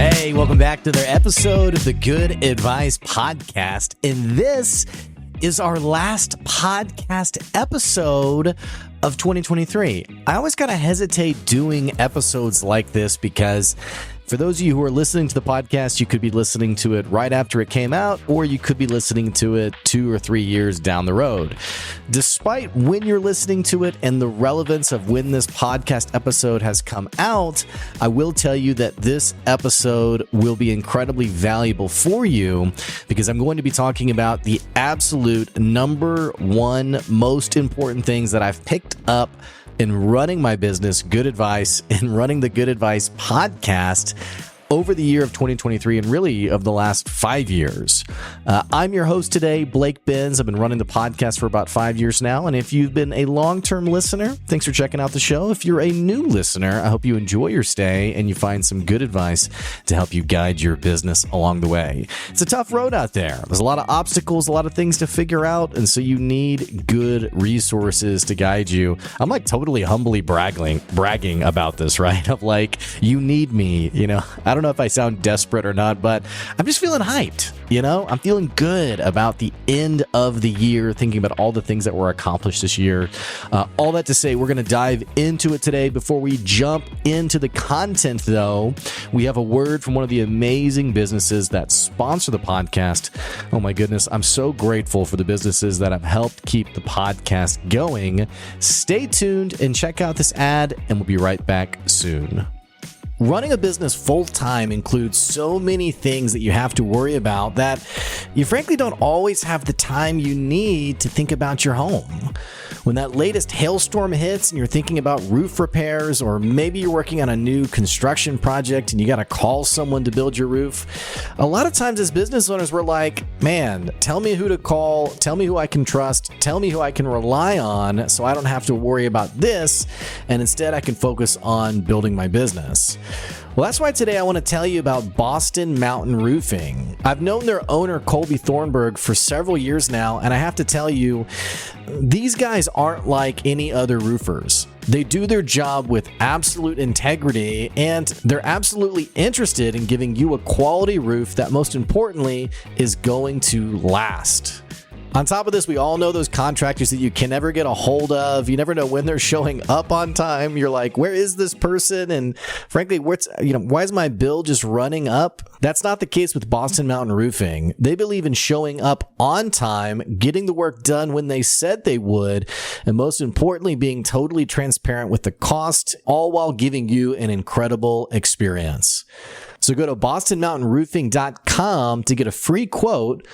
Hey, welcome back to another episode of the Good Advice Podcast. And this is our last podcast episode of 2023. I always kind of hesitate doing episodes like this because for those of you who are listening to the podcast, you could be listening to it right after it came out, or you could be listening to it 2 or 3 years down the road. Despite when you're listening to it and the relevance of when this podcast episode has come out, I will tell you that this episode will be incredibly valuable for you because I'm going to be talking about the absolute number one most important things that I've picked up in running my business, Good Advice, and running the Good Advice podcast over the year of 2023 and really of the last 5 years. I'm your host today, Blake Benz. I've been running the podcast for about 5 years now. And if you've been a long-term listener, thanks for checking out the show. If you're a new listener, I hope you enjoy your stay and you find some good advice to help you guide your business along the way. It's a tough road out there. There's a lot of obstacles, a lot of things to figure out. And so you need good resources to guide you. I'm like totally humbly bragging about this, right? Of like, you need me, you know, I don't know if I sound desperate or not, but I'm just feeling hyped. You know, I'm feeling good about the end of the year, thinking about all the things that were accomplished this year. All that to say, we're going to dive into it today. Before we jump into the content, though, we have a word from one of the amazing businesses that sponsor the podcast. Oh my goodness, I'm so grateful for the businesses that have helped keep the podcast going. Stay tuned and check out this ad, and we'll be right back soon. Running a business full-time includes so many things that you have to worry about that you frankly don't always have the time you need to think about your home. When that latest hailstorm hits and you're thinking about roof repairs, or maybe you're working on a new construction project and you got to call someone to build your roof, a lot of times as business owners, we're like, man, tell me who to call, tell me who I can trust, tell me who I can rely on so I don't have to worry about this, and instead I can focus on building my business. Well, that's why today I want to tell you about Boston Mountain Roofing. I've known their owner, Colby Thornburg, for several years now, and I have to tell you, these guys aren't like any other roofers. They do their job with absolute integrity, and they're absolutely interested in giving you a quality roof that, most importantly, is going to last. On top of this, we all know those contractors that you can never get a hold of. You never know when they're showing up on time. You're like, where is this person? And frankly, why is my bill just running up? That's not the case with Boston Mountain Roofing. They believe in showing up on time, getting the work done when they said they would, and most importantly, being totally transparent with the cost, all while giving you an incredible experience. So go to bostonmountainroofing.com to get a free quote,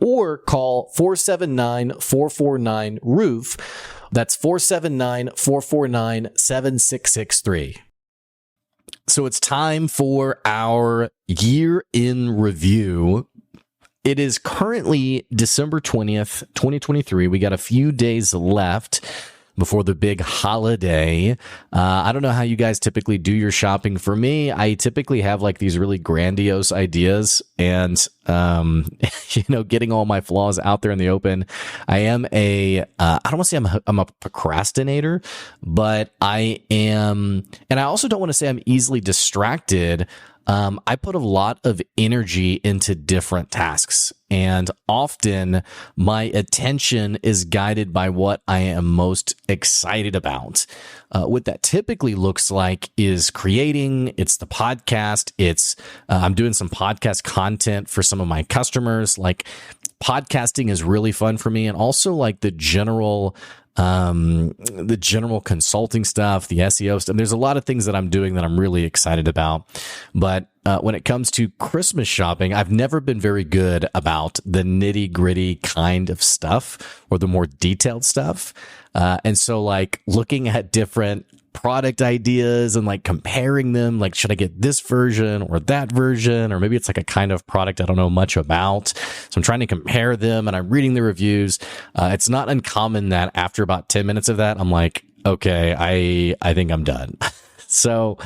or call 479-449-ROOF. That's 479-449-7663. So it's time for our year in review. It is currently December 20th, 2023. We got a few days left before the big holiday. I don't know how you guys typically do your shopping. For me, I typically have like these really grandiose ideas and, getting all my flaws out there in the open. I am I don't want to say I'm a procrastinator, but I am, and I also don't want to say I'm easily distracted. I put a lot of energy into different tasks, and often my attention is guided by what I am most excited about. What that typically looks like is creating. It's the podcast. I'm doing some podcast content for some of my customers. Like, podcasting is really fun for me, and also like the general consulting stuff, the SEO stuff. There's a lot of things that I'm doing that I'm really excited about. But when it comes to Christmas shopping, I've never been very good about the nitty gritty kind of stuff or the more detailed stuff. And so like looking at different product ideas and like comparing them, like, should I get this version or that version? Or maybe it's like a kind of product I don't know much about. So I'm trying to compare them and I'm reading the reviews. It's not uncommon that after about 10 minutes of that, I'm like, okay, I think I'm done. So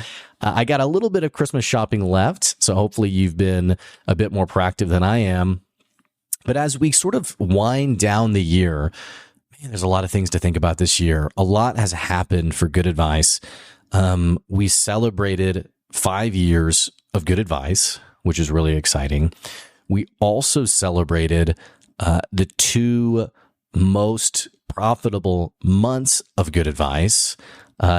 I got a little bit of Christmas shopping left. So hopefully you've been a bit more proactive than I am. But as we sort of wind down the year, man, there's a lot of things to think about this year. A lot has happened for Good Advice. We celebrated 5 years of good advice, which is really exciting. We also celebrated the 2 most profitable months of good advice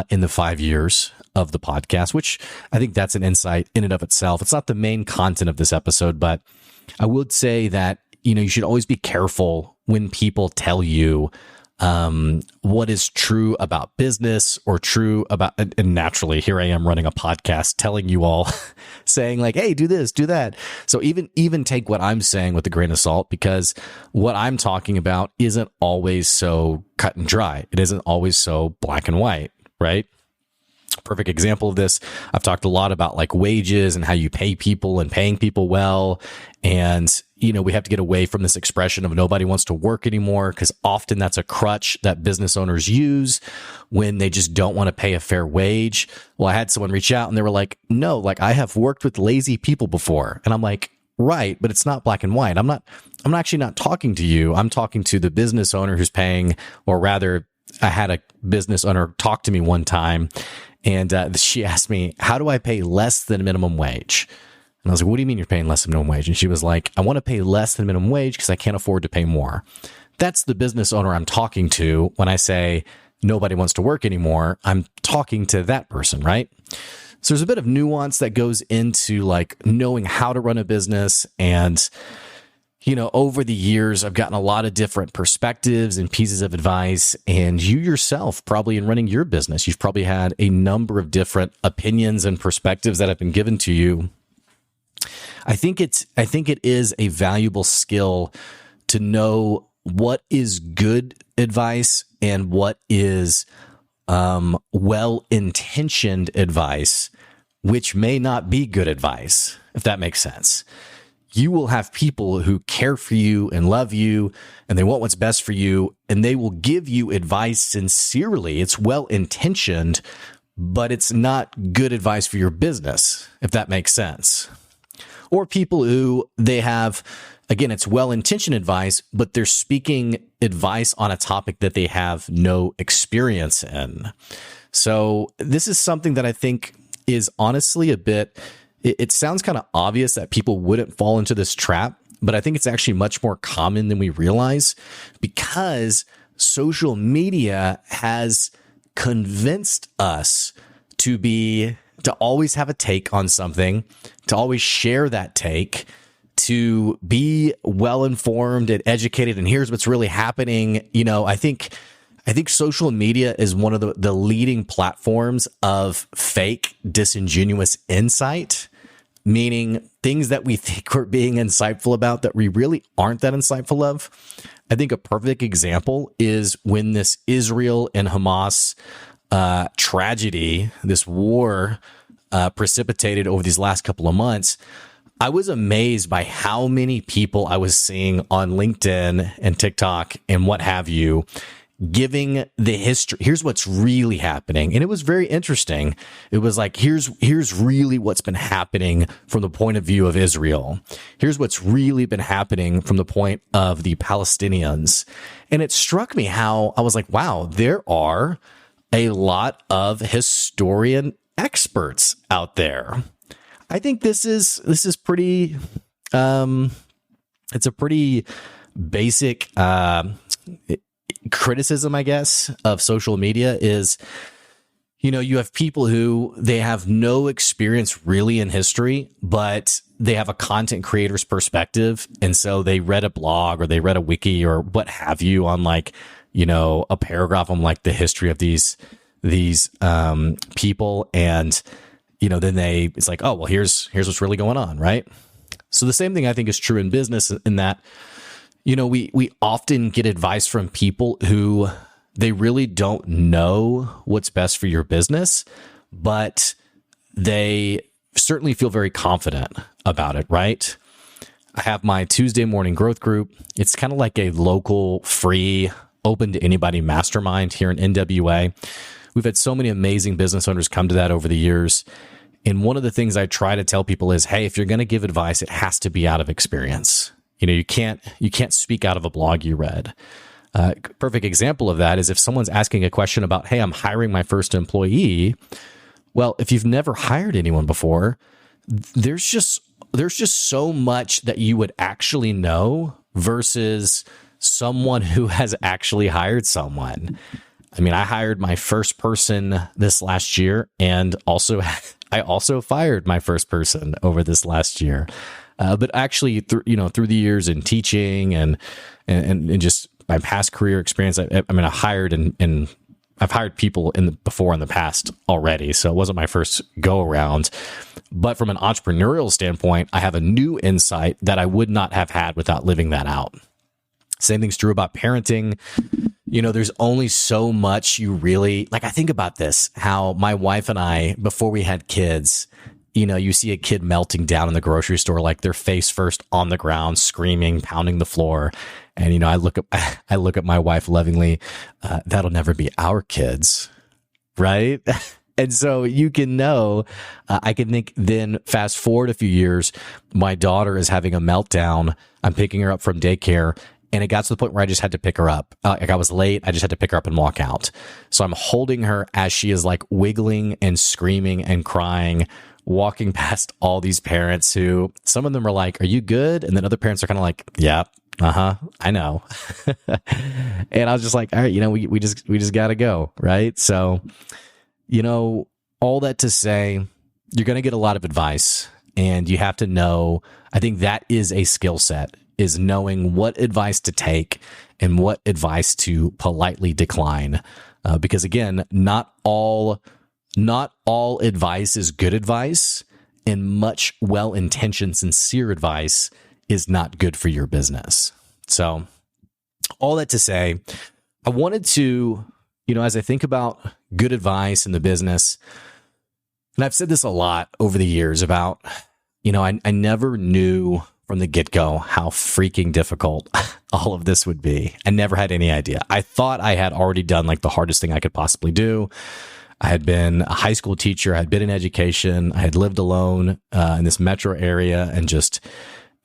in the 5 years of the podcast, which I think that's an insight in and of itself. It's not the main content of this episode, but I would say that, you should always be careful when people tell you what is true about business or true about, and naturally here I am running a podcast telling you all, saying like, hey, do this, do that. So even take what I'm saying with a grain of salt, because what I'm talking about isn't always so cut and dry. It isn't always so black and white, right? Perfect example of this. I've talked a lot about like wages and how you pay people and paying people well. And, we have to get away from this expression of nobody wants to work anymore, because often that's a crutch that business owners use when they just don't want to pay a fair wage. Well, I had someone reach out and they were like, no, like I have worked with lazy people before. And I'm like, right, but it's not black and white. I'm actually not talking to you. I'm talking to the business owner who's paying, or rather, I had a business owner talk to me one time, and she asked me, how do I pay less than minimum wage? And I was like, what do you mean you're paying less than minimum wage? And she was like, I want to pay less than minimum wage because I can't afford to pay more. That's the business owner I'm talking to when I say nobody wants to work anymore. I'm talking to that person, right? So there's a bit of nuance that goes into like knowing how to run a business. And over the years, I've gotten a lot of different perspectives and pieces of advice. And you yourself, probably in running your business, you've probably had a number of different opinions and perspectives that have been given to you. I think it is a valuable skill to know what is good advice and what is well-intentioned advice, which may not be good advice, if that makes sense. You will have people who care for you and love you, and they want what's best for you, and they will give you advice sincerely. It's well-intentioned, but it's not good advice for your business, if that makes sense. Or people who they have, again, it's well-intentioned advice, but they're speaking advice on a topic that they have no experience in. So this is something that I think is honestly a bit, it sounds kind of obvious that people wouldn't fall into this trap, but I think it's actually much more common than we realize, because social media has convinced us to always have a take on something, to always share that take, to be well-informed and educated, and here's what's really happening. I think social media is one of the leading platforms of fake, disingenuous insight, meaning things that we think we're being insightful about that we really aren't that insightful of. I think a perfect example is when this Israel and Hamas tragedy, this war precipitated over these last couple of months. I was amazed by how many people I was seeing on LinkedIn and TikTok and what have you, giving the history. Here's what's really happening. And it was very interesting. It was like, here's really what's been happening from the point of view of Israel. Here's what's really been happening from the point of the Palestinians. And it struck me how I was like, wow, there are a lot of historian experts out there. I think this is pretty, it's a pretty basic criticism, I guess, of social media is, you have people who they have no experience really in history, but they have a content creator's perspective. And so they read a blog or they read a wiki or what have you on like, a paragraph on like the history of these people. And, then it's like, oh, well, here's what's really going on. Right. So the same thing I think is true in business in that, we often get advice from people who they really don't know what's best for your business, but they certainly feel very confident about it. Right. I have my Tuesday morning growth group. It's kind of like a local, free, open to anybody mastermind here in NWA. We've had so many amazing business owners come to that over the years. And one of the things I try to tell people is, hey, if you're going to give advice, it has to be out of experience. You can't speak out of a blog you read. Perfect example of that is if someone's asking a question about, hey, I'm hiring my first employee. Well, if you've never hired anyone before, there's just so much that you would actually know versus someone who has actually hired someone. I mean, I hired my first person this last year, and I also fired my first person over this last year. But actually, through the years in teaching and just my past career experience, I hired and I've hired people before in the past already, so it wasn't my first go around. But from an entrepreneurial standpoint, I have a new insight that I would not have had without living that out. Same thing's true about parenting. There's only so much you really like. I think about this, how my wife and I, before we had kids, you see a kid melting down in the grocery store, like their face first on the ground, screaming, pounding the floor. And, I look at my wife lovingly, that'll never be our kids. Right. And so you can know, I can think then fast forward a few years, my daughter is having a meltdown. I'm picking her up from daycare. And it got to the point where I just had to pick her up. Like I was late. I just had to pick her up and walk out. So I'm holding her as she is like wiggling and screaming and crying, walking past all these parents who some of them are like, "Are you good?" And then other parents are kind of like, "Yeah, I know." And I was just like, all right, we just got to go. Right. So, all that to say, you're going to get a lot of advice, and you have to know, I think that is a skill set, is knowing what advice to take and what advice to politely decline. Because again, not all advice is good advice, and much well-intentioned, sincere advice is not good for your business. So all that to say, I wanted to, as I think about good advice in the business, and I've said this a lot over the years about, I never knew from the get-go how freaking difficult all of this would be. I never had any idea. I thought I had already done like the hardest thing I could possibly do. I had been a high school teacher. I had been in education. I had lived alone in this metro area and just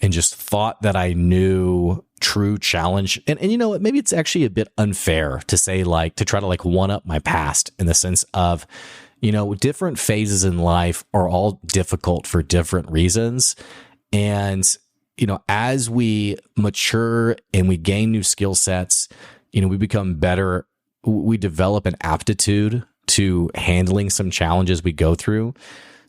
thought that I knew true challenge. And you know what? Maybe it's actually a bit unfair to say to try to one up my past, in the sense of, different phases in life are all difficult for different reasons. And as we mature and we gain new skill sets, we become better. We develop an aptitude to handling some challenges we go through.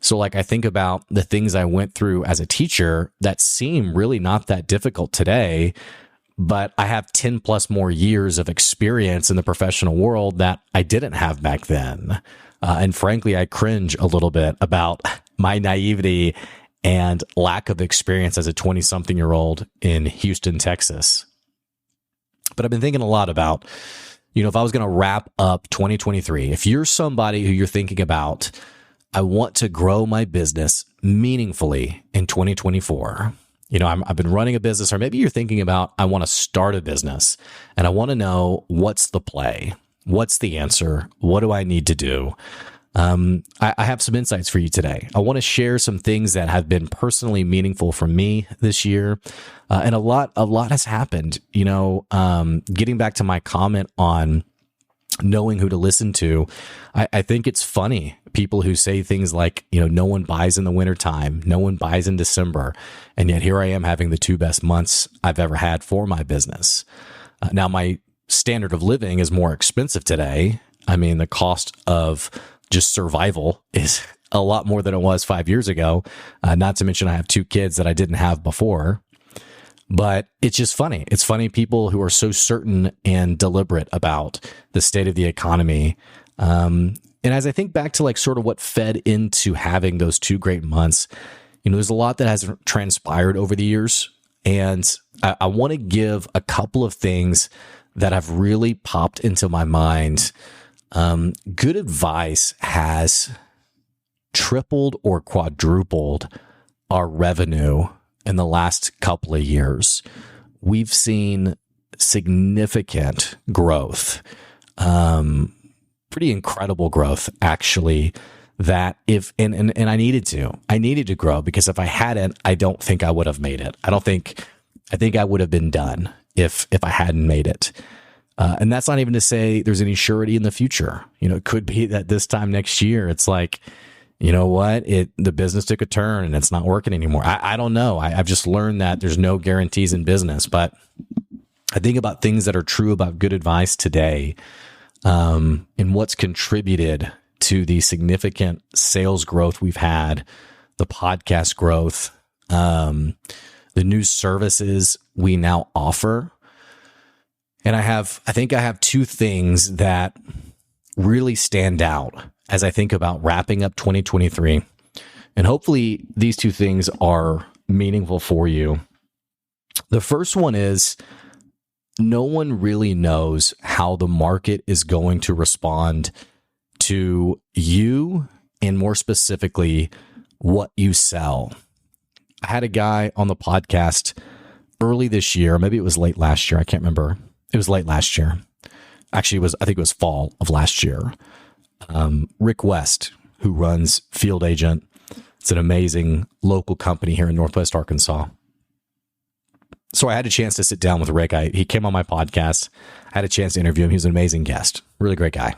So I think about the things I went through as a teacher that seem really not that difficult today, but I have 10 plus more years of experience in the professional world that I didn't have back then. And frankly, I cringe a little bit about my naivety and lack of experience as a 20-something-year-old in Houston, Texas. But I've been thinking a lot about, if I was going to wrap up 2023, if you're somebody who you're thinking about, I want to grow my business meaningfully in 2024. I've been running a business, or maybe you're thinking about, I want to start a business and I want to know, what's the play? What's the answer? What do I need to do? I have some insights for you today. I want to share some things that have been personally meaningful for me this year. And a lot has happened, getting back to my comment on knowing who to listen to. I think it's funny, people who say things like, no one buys in the wintertime, no one buys in December. And yet here I am having the 2 best months I've ever had for my business. Now my standard of living is more expensive today. I mean, the cost of just survival is a lot more than it was 5 years ago. Not to mention I have 2 kids that I didn't have before. But it's just funny. It's funny, people who are so certain and deliberate about the state of the economy. And as I think back to sort of what fed into having those 2 great months, there's a lot that has transpired over the years. And I want to give a couple of things that have really popped into my mind. Good advice has tripled or quadrupled our revenue in the last couple of years. We've seen significant growth, pretty incredible growth, actually, that and I needed to grow, because if I hadn't, I don't think I would have made it. I think I would have been done if I hadn't made it. And that's not even to say there's any surety in the future. It could be that this time next year, it's like, you know what? The business took a turn and it's not working anymore. I don't know. I've just learned that there's no guarantees in business, but I think about things that are true about good advice today, and what's contributed to the significant sales growth we've had, the podcast growth, the new services we now offer. And I think I have two things that really stand out as I think about wrapping up 2023. And hopefully these two things are meaningful for you. The first one is, no one really knows how the market is going to respond to you, and more specifically, what you sell. I had a guy on the podcast early this year, maybe it was late last year, I can't remember. It was late last year. Actually, I think it was fall of last year. Rick West, who runs Field Agent. It's an amazing local company here in Northwest Arkansas. So I had a chance to sit down with Rick. He came on my podcast. I had a chance to interview him. He was an amazing guest. Really great guy.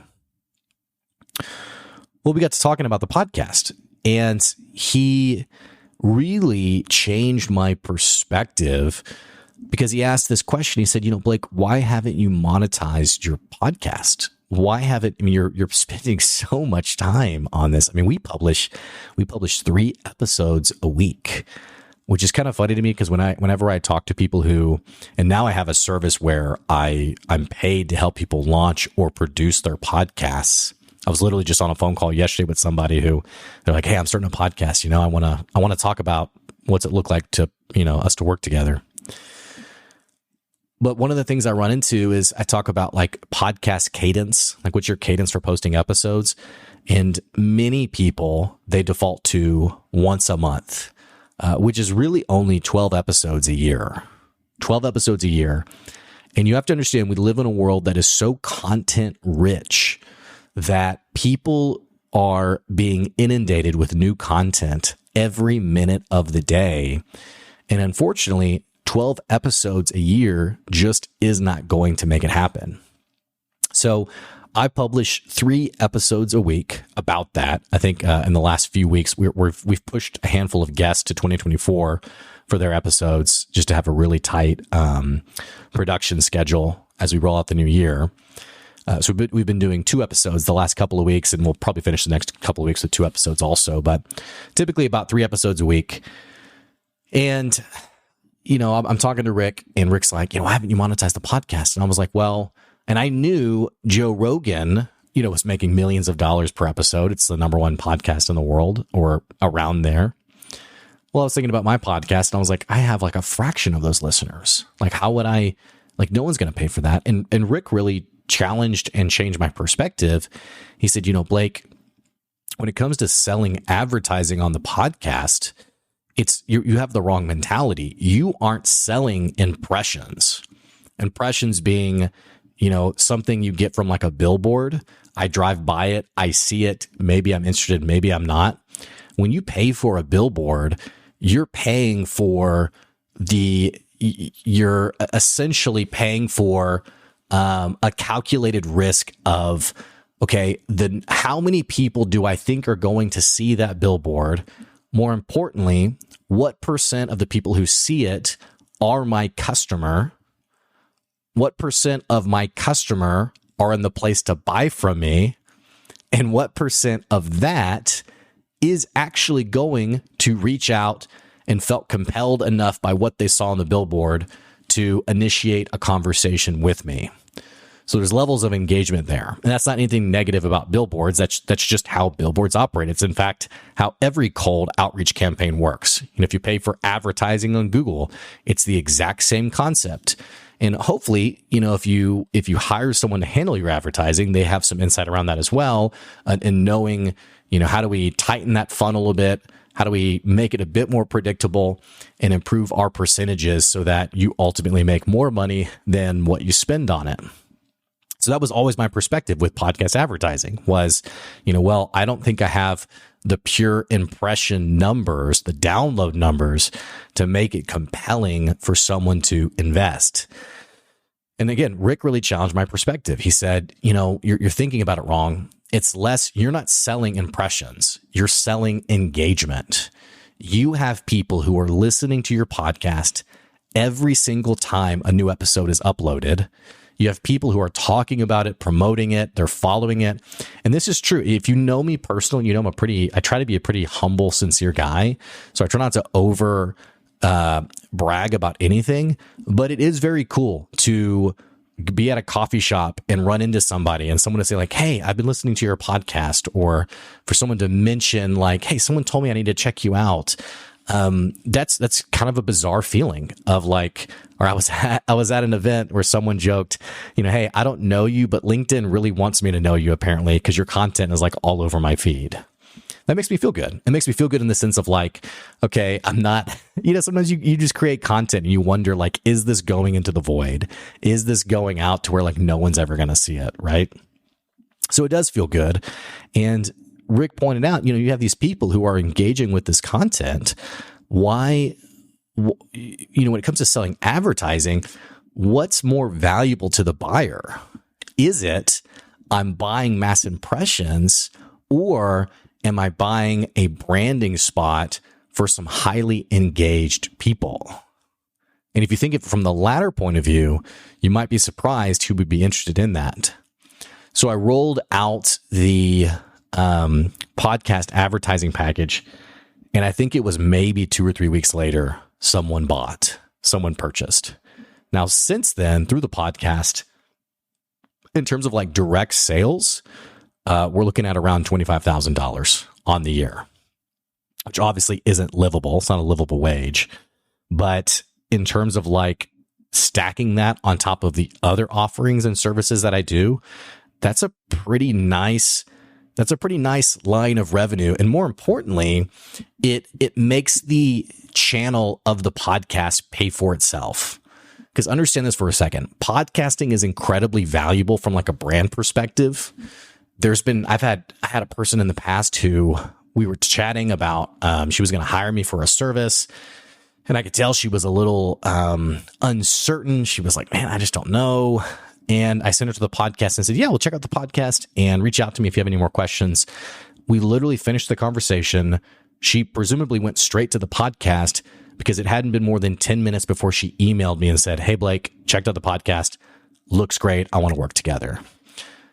Well, we got to talking about the podcast, and he really changed my perspective because he asked this question. He said, Blake, why haven't you monetized your podcast? Why haven't, you're spending so much time on this. We publish 3 episodes a week, which is kind of funny to me because whenever I talk to people and now I have a service where I'm paid to help people launch or produce their podcasts. I was literally just on a phone call yesterday with somebody who they're like, hey, I'm starting a podcast. I want to talk about what's it look like to, us to work together. But one of the things I run into is I talk about like podcast cadence, like what's your cadence for posting episodes? And many people, they default to once a month, which is really only 12 episodes a year. 12 episodes a year. And you have to understand, we live in a world that is so content rich that people are being inundated with new content every minute of the day. And unfortunately, 12 episodes a year just is not going to make it happen. So I publish 3 episodes a week about that. I think in the last few weeks, we've pushed a handful of guests to 2024 for their episodes just to have a really tight production schedule as we roll out the new year. So we've been doing 2 episodes the last couple of weeks, and we'll probably finish the next couple of weeks with 2 episodes also, but typically about 3 episodes a week. And, I'm talking to Rick, and Rick's like, why haven't you monetized the podcast? And I was like, well, and I knew Joe Rogan, was making millions of dollars per episode. It's the number 1 podcast in the world or around there. Well, I was thinking about my podcast, and I was like, I have like a fraction of those listeners. Like, how would I, like, no one's going to pay for that. And Rick really challenged and changed my perspective. He said, Blake, when it comes to selling advertising on the podcast, you have the wrong mentality. You aren't selling impressions. Impressions being, something you get from like a billboard. I drive by it, I see it, maybe I'm interested, maybe I'm not. When you pay for a billboard, you're paying for you're essentially paying for a calculated risk of, okay, then how many people do I think are going to see that billboard? More importantly, what % of the people who see it are my customer? What % of my customer are in the place to buy from me? And what % of that is actually going to reach out and felt compelled enough by what they saw on the billboard to initiate a conversation with me? So there's levels of engagement there. And that's not anything negative about billboards. That's just how billboards operate. It's in fact how every cold outreach campaign works. If you pay for advertising on Google, it's the exact same concept. And hopefully, if you hire someone to handle your advertising, they have some insight around that as well. And knowing, how do we tighten that funnel a bit? How do we make it a bit more predictable and improve our percentages so that you ultimately make more money than what you spend on it? So that was always my perspective with podcast advertising was, well, I don't think I have the pure impression numbers, the download numbers to make it compelling for someone to invest. And again, Rick really challenged my perspective. He said, you're thinking about it wrong. It's less, you're not selling impressions, you're selling engagement. You have people who are listening to your podcast every single time a new episode is uploaded. You have people who are talking about it, promoting it, they're following it. And this is true. If you know me personally, you know I try to be a pretty humble, sincere guy. So I try not to over brag about anything, but it is very cool to be at a coffee shop and run into somebody and someone to say like, hey, I've been listening to your podcast, or for someone to mention like, hey, someone told me I need to check you out. That's kind of a bizarre feeling of like, or I was at an event where someone joked, hey, I don't know you, but LinkedIn really wants me to know you apparently, because your content is like all over my feed. That makes me feel good. It makes me feel good in the sense of like, okay, I'm not, sometimes you just create content and you wonder like, is this going into the void? Is this going out to where like no one's ever going to see it? Right. So it does feel good. And Rick pointed out, you have these people who are engaging with this content. Why, when it comes to selling advertising, what's more valuable to the buyer? Is it I'm buying mass impressions, or am I buying a branding spot for some highly engaged people? And if you think of it from the latter point of view, you might be surprised who would be interested in that. So I rolled out the podcast advertising package, and I think it was maybe 2 or 3 weeks later, someone purchased. Now, since then, through the podcast, in terms of like direct sales, we're looking at around $25,000 on the year, which obviously isn't livable. It's not a livable wage. But in terms of like stacking that on top of the other offerings and services that I do, that's a pretty nice line of revenue. And more importantly, it makes the channel of the podcast pay for itself. Because understand this for a second. Podcasting is incredibly valuable from like a brand perspective. I had a person in the past who we were chatting about, she was going to hire me for a service, and I could tell she was a little uncertain. She was like, man, I just don't know. And I sent her to the podcast and said, yeah, well, check out the podcast and reach out to me if you have any more questions. We literally finished the conversation. She presumably went straight to the podcast because it hadn't been more than 10 minutes before she emailed me and said, hey, Blake, checked out the podcast. Looks great. I want to work together.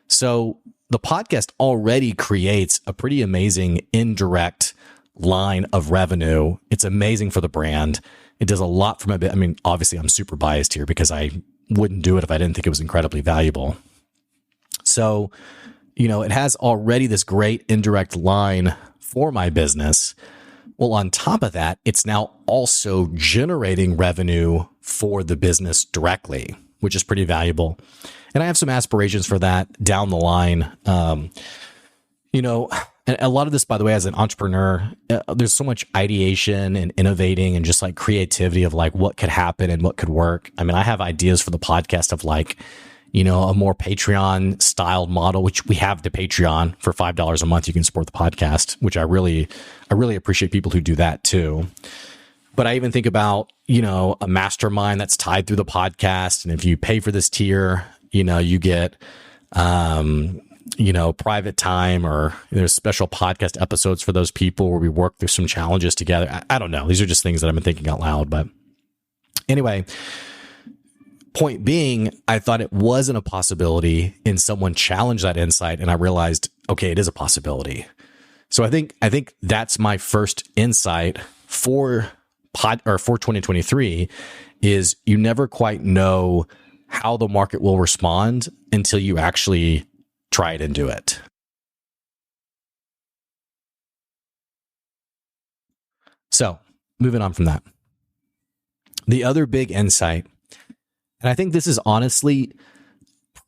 So the podcast already creates a pretty amazing indirect line of revenue. It's amazing for the brand. It does a lot for my bit. I mean, obviously I'm super biased here because I wouldn't do it if I didn't think it was incredibly valuable. So, it has already this great indirect line for my business. Well, on top of that, it's now also generating revenue for the business directly, which is pretty valuable. And I have some aspirations for that down the line. And a lot of this, by the way, as an entrepreneur, there's so much ideation and innovating and just like creativity of like what could happen and what could work. I mean, I have ideas for the podcast of like, a more Patreon styled model, which we have the Patreon for $5 a month. You can support the podcast, which I really appreciate people who do that too. But I even think about, a mastermind that's tied through the podcast. And if you pay for this tier, you get, private time, or there's special podcast episodes for those people where we work through some challenges together. I don't know. These are just things that I've been thinking out loud. But anyway, point being, I thought it wasn't a possibility, and someone challenged that insight, and I realized, okay, it is a possibility. So I think that's my first insight for 2023 is you never quite know how the market will respond until you actually try it and do it. So moving on from that, the other big insight, and I think this is honestly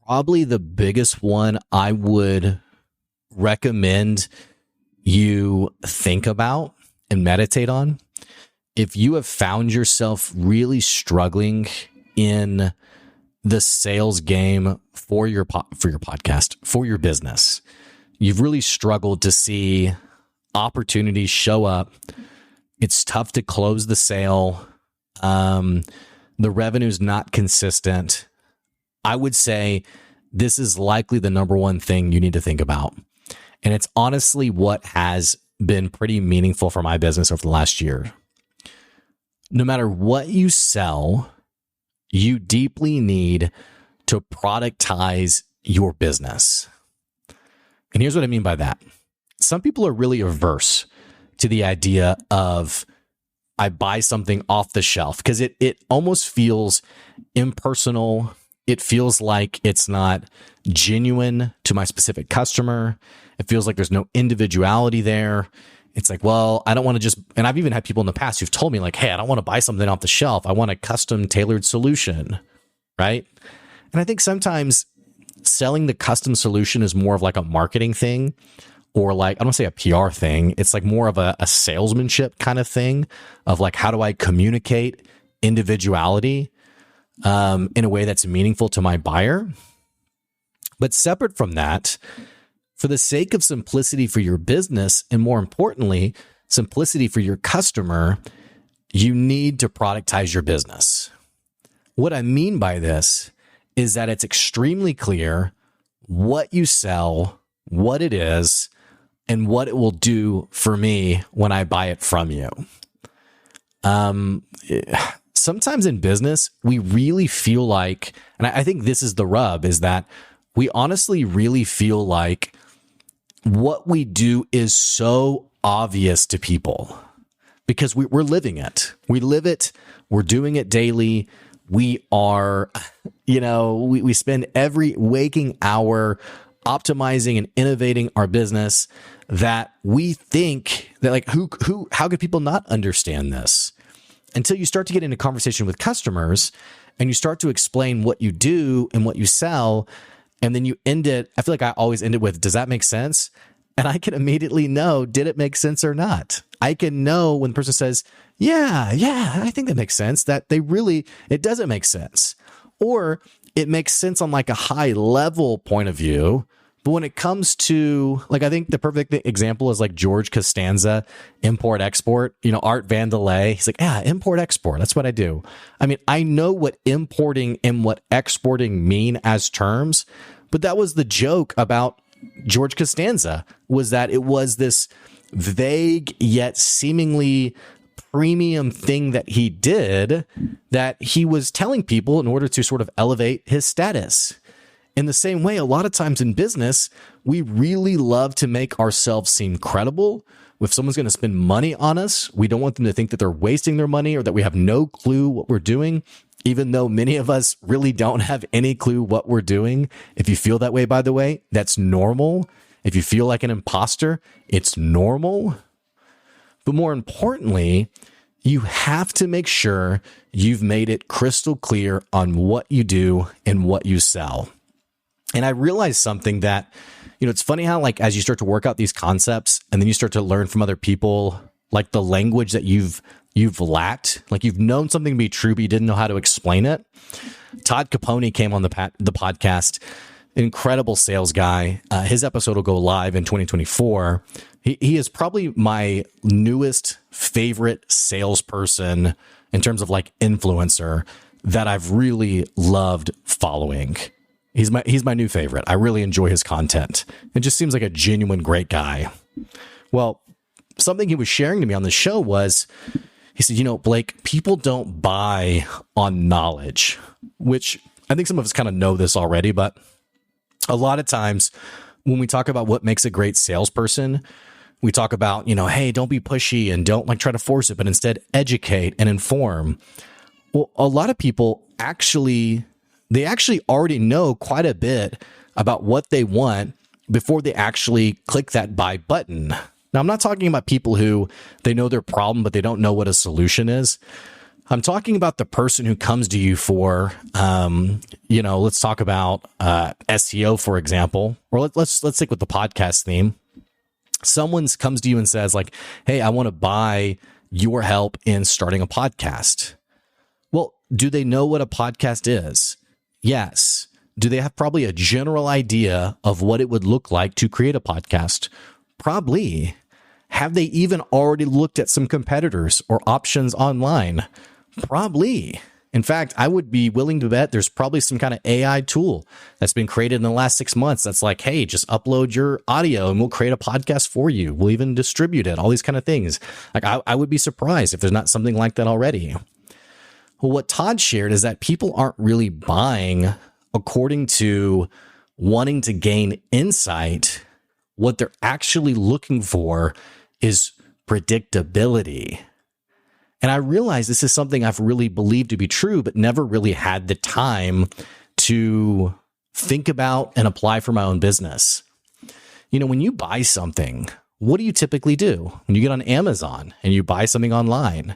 probably the biggest one I would recommend you think about and meditate on. If you have found yourself really struggling in the sales game for your podcast, for your business, you've really struggled to see opportunities show up. It's tough to close the sale. The revenue's not consistent. I would say this is likely the number one thing you need to think about. And it's honestly what has been pretty meaningful for my business over the last year. No matter what you sell, you deeply need to productize your business. And here's what I mean by that. Some people are really averse to the idea of I buy something off the shelf because it almost feels impersonal. It feels like it's not genuine to my specific customer. It feels like there's no individuality there. It's like, well, I don't want to just, and I've even had people in the past who've told me like, hey, I don't want to buy something off the shelf. I want a custom tailored solution, right? And I think sometimes selling the custom solution is more of like a marketing thing, or like, I don't say a PR thing. It's like more of a salesmanship kind of thing of like, how do I communicate individuality in a way that's meaningful to my buyer? But separate from that, for the sake of simplicity for your business, and more importantly, simplicity for your customer, you need to productize your business. What I mean by this is that it's extremely clear what you sell, what it is, and what it will do for me when I buy it from you. Sometimes in business, we really feel like, and I think this is the rub, is that we honestly really feel like what we do is so obvious to people because we're living it. We live it. We're doing it daily. We are, we spend every waking hour optimizing and innovating our business, that we think that like, how could people not understand this? Until you start to get into conversation with customers and you start to explain what you do and what you sell. And then you end it, I feel like I always end it with, does that make sense? And I can immediately know, did it make sense or not? I can know when the person says, yeah, I think that makes sense, that it doesn't make sense. Or it makes sense on like a high level point of view. But when it comes to, like, I think the perfect example is like George Costanza, import export, Art Vandelay. He's like, yeah, import export. That's what I do. I mean, I know what importing and what exporting mean as terms, but that was the joke about George Costanza, was that it was this vague yet seemingly premium thing that he did, that he was telling people in order to sort of elevate his status. In the same way, a lot of times in business, we really love to make ourselves seem credible. If someone's going to spend money on us, we don't want them to think that they're wasting their money or that we have no clue what we're doing, even though many of us really don't have any clue what we're doing. If you feel that way, by the way, that's normal. If you feel like an imposter, it's normal. But more importantly, you have to make sure you've made it crystal clear on what you do and what you sell. And I realized something that, it's funny how like as you start to work out these concepts and then you start to learn from other people, like the language that you've lacked, like you've known something to be true, but you didn't know how to explain it. Todd Capone came on the podcast, incredible sales guy. His episode will go live in 2024. He is probably my newest favorite salesperson in terms of like influencer that I've really loved following. He's my new favorite. I really enjoy his content. It just seems like a genuine great guy. Well, something he was sharing to me on the show was, he said, Blake, people don't buy on knowledge, which I think some of us kind of know this already, but a lot of times when we talk about what makes a great salesperson, we talk about, hey, don't be pushy and don't like try to force it, but instead educate and inform. Well, a lot of people actually already know quite a bit about what they want before they actually click that buy button. Now, I'm not talking about people who they know their problem, but they don't know what a solution is. I'm talking about the person who comes to you for, let's talk about SEO, for example, or let's stick with the podcast theme. Someone comes to you and says like, hey, I want to buy your help in starting a podcast. Well, do they know what a podcast is? Yes. Do they have probably a general idea of what it would look like to create a podcast? Probably. Have they even already looked at some competitors or options online? Probably. In fact, I would be willing to bet there's probably some kind of AI tool that's been created in the last 6 months that's like, hey, just upload your audio and we'll create a podcast for you. We'll even distribute it, all these kind of things. Like I would be surprised if there's not something like that already. Well, what Todd shared is that people aren't really buying according to wanting to gain insight. What they're actually looking for is predictability. And I realize this is something I've really believed to be true, but never really had the time to think about and apply for my own business. You know, when you buy something, what do you typically do? When you get on Amazon and you buy something online,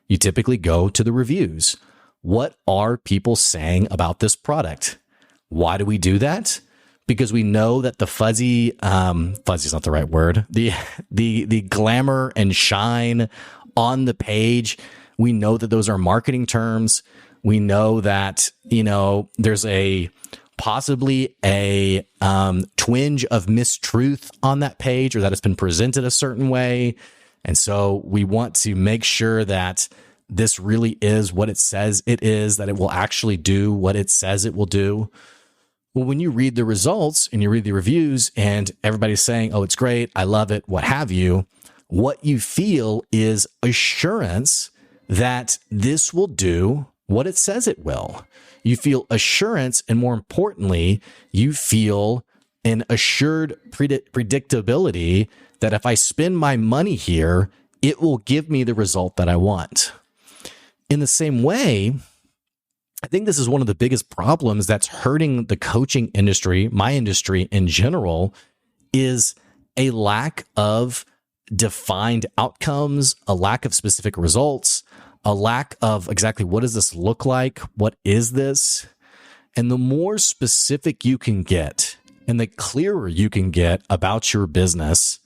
you typically go to the reviews. What are people saying about this product? Why do we do that? Because we know that the fuzzy is not the right word, the glamour and shine on the page, we know that those are marketing terms. We know that, you know, there's possibly a twinge of mistruth on that page, or that it's been presented a certain way. And so we want to make sure that this really is what it says it is, that it will actually do what it says it will do. Well, when you read the results and you read the reviews and everybody's saying, oh, it's great, I love it, what have you, what you feel is assurance that this will do what it says it will. You feel assurance, and more importantly, you feel an assured predictability that if I spend my money here, it will give me the result that I want. In the same way, I think this is one of the biggest problems that's hurting the coaching industry, my industry in general, is a lack of defined outcomes, a lack of specific results, a lack of exactly what does this look like? What is this? And the more specific you can get and the clearer you can get about your business,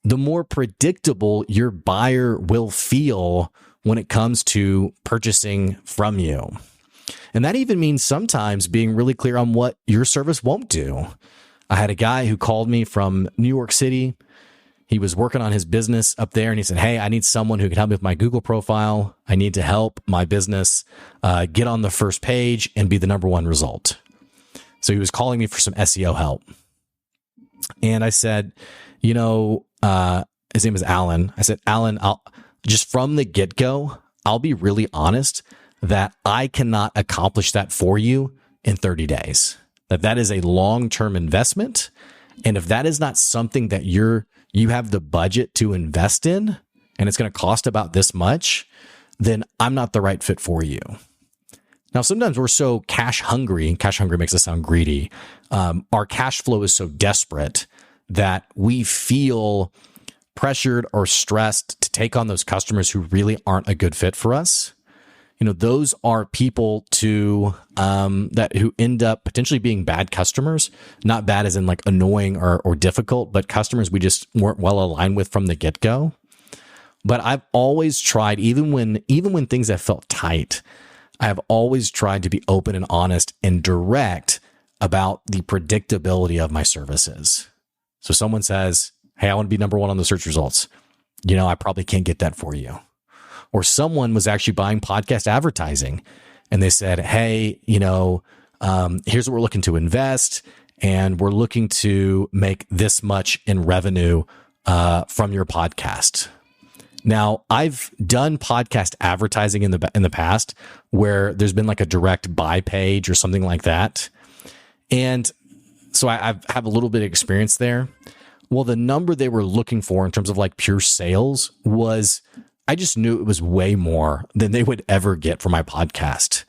the more predictable your buyer will feel when it comes to purchasing from you. And that even means sometimes being really clear on what your service won't do. I had a guy who called me from New York City. He was working on his business up there, and he said, hey, I need someone who can help me with my Google profile. I need to help my business get on the first page and be the number one result. So he was calling me for some SEO help. And I said, you know, his name is Alan. I said, Alan, just from the get-go, I'll be really honest that I cannot accomplish that for you in 30 days. That is a long-term investment. And if that is not something that you have the budget to invest in, and it's going to cost about this much, then I'm not the right fit for you. Now, sometimes we're so cash hungry, and cash hungry makes us sound greedy. Our cash flow is so desperate that we feel pressured or stressed to take on those customers who really aren't a good fit for us. You know, those are people who end up potentially being bad customers, not bad as in like annoying or difficult, but customers we just weren't well aligned with from the get-go. But I've always tried, even when things have felt tight, I have always tried to be open and honest and direct about the predictability of my services. So someone says, hey, I want to be number one on the search results. You know, I probably can't get that for you. Or someone was actually buying podcast advertising and they said, hey, you know, here's what we're looking to invest, and we're looking to make this much in revenue from your podcast. Now, I've done podcast advertising in the past where there's been like a direct buy page or something like that. And so I have a little bit of experience there. Well, the number they were looking for in terms of like pure sales was, I just knew it was way more than they would ever get for my podcast.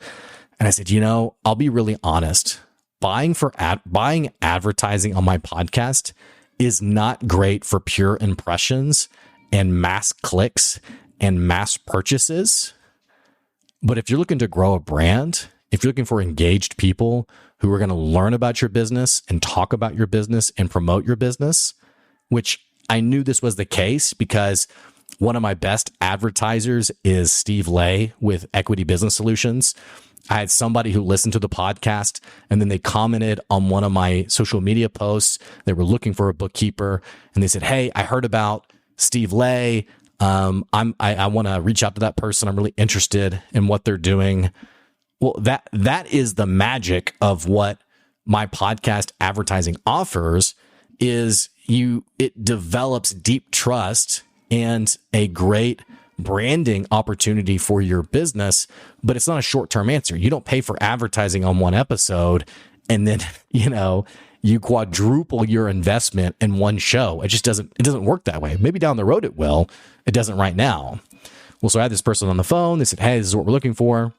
And I said, you know, I'll be really honest. Buying advertising on my podcast is not great for pure impressions and mass clicks and mass purchases. But if you're looking to grow a brand, if you're looking for engaged people who are going to learn about your business and talk about your business and promote your business, which I knew this was the case because one of my best advertisers is Steve Lay with Equity Business Solutions. I had somebody who listened to the podcast and then they commented on one of my social media posts. They were looking for a bookkeeper and they said, hey, I heard about Steve Lay. I want to reach out to that person. I'm really interested in what they're doing. Well, that is the magic of what my podcast advertising offers. Is it develops deep trust and a great branding opportunity for your business, but it's not a short-term answer. You don't pay for advertising on one episode and then, you quadruple your investment in one show. It doesn't work that way. Maybe down the road it will. It doesn't right now. Well, so I had this person on the phone. They said, hey, this is what we're looking for. And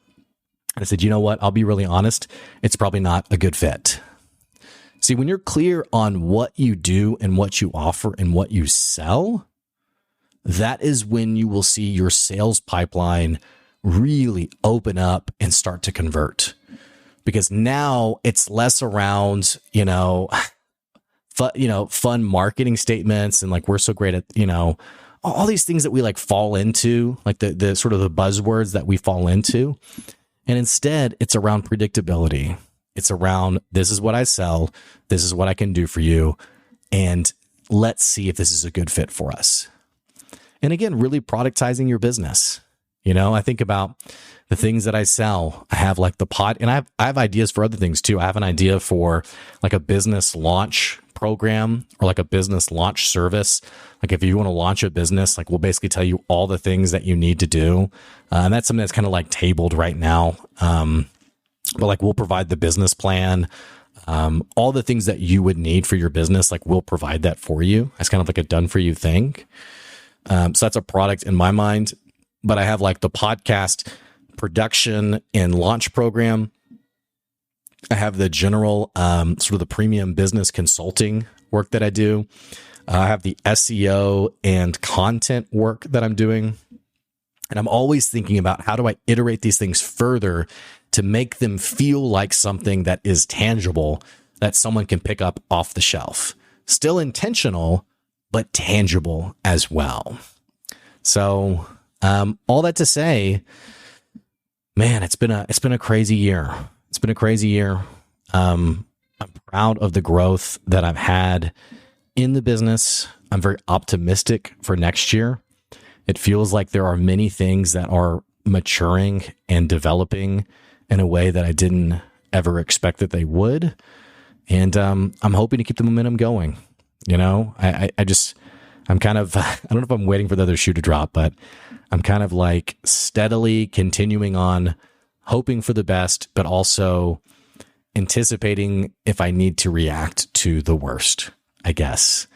I said, you know what? I'll be really honest. It's probably not a good fit. See, when you're clear on what you do and what you offer and what you sell, that is when you will see your sales pipeline really open up and start to convert. Because now it's less around, fun marketing statements and like, we're so great at, all these things that we like fall into, like the sort of the buzzwords that we fall into. And instead it's around predictability. It's around, this is what I sell. This is what I can do for you. And let's see if this is a good fit for us. And again, really productizing your business. I think about the things that I sell. I have like the pod, and I have ideas for other things too. I have an idea for like a business launch program or like a business launch service. Like if you want to launch a business, like we'll basically tell you all the things that you need to do. And that's something that's kind of like tabled right now. But like we'll provide the business plan, all the things that you would need for your business, like we'll provide that for you. It's kind of like a done for you thing. So that's a product in my mind. But I have like the podcast production and launch program. I have the general sort of the premium business consulting work that I do. I have the SEO and content work that I'm doing. And I'm always thinking about how do I iterate these things further to make them feel like something that is tangible, that someone can pick up off the shelf. Still intentional, but tangible as well. So all that to say, man, it's been a crazy year. It's been a crazy year. I'm proud of the growth that I've had in the business. I'm very optimistic for next year. It feels like there are many things that are maturing and developing in a way that I didn't ever expect that they would. And I'm hoping to keep the momentum going. I'm kind of, I don't know if I'm waiting for the other shoe to drop, but I'm kind of like steadily continuing on, hoping for the best, but also anticipating if I need to react to the worst, I guess.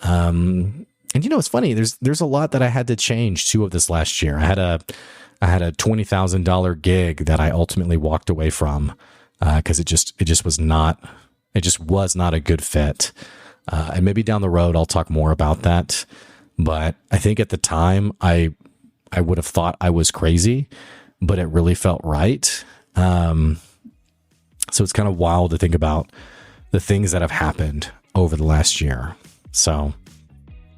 And it's funny, there's a lot that I had to change too of this last year. I had a $20,000 gig that I ultimately walked away from, because it just was not a good fit. And maybe down the road, I'll talk more about that. But I think at the time I would have thought I was crazy, but it really felt right. So it's kind of wild to think about the things that have happened over the last year. So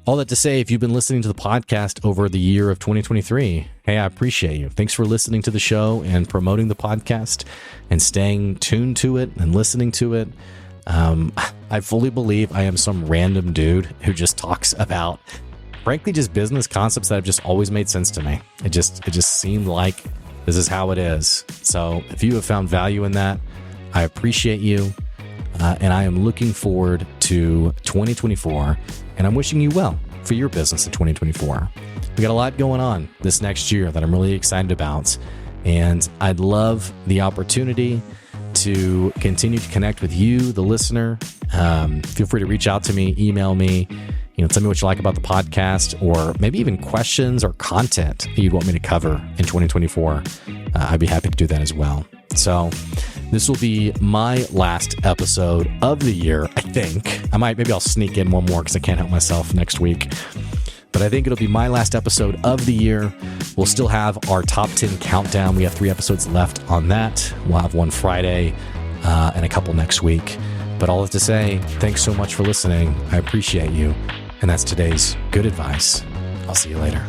all that to say, if you've been listening to the podcast over the year of 2023, hey, I appreciate you. Thanks for listening to the show and promoting the podcast and staying tuned to it and listening to it. I fully believe I am some random dude who just talks about, frankly, just business concepts that have just always made sense to me. It just seemed like this is how it is. So if you have found value in that, I appreciate you. And I am looking forward to 2024, and I'm wishing you well for your business in 2024. We got a lot going on this next year that I'm really excited about, and I'd love the opportunity to continue to connect with you, the listener. Feel free to reach out to me, email me, tell me what you like about the podcast, or maybe even questions or content that you'd want me to cover in 2024. I'd be happy to do that as well. So this will be my last episode of the year, I think. Maybe I'll sneak in one more because I can't help myself next week. But I think it'll be my last episode of the year. We'll still have our top 10 countdown. We have 3 episodes left on that. We'll have one Friday and a couple next week. But all that to say, thanks so much for listening. I appreciate you. And that's today's good advice. I'll see you later.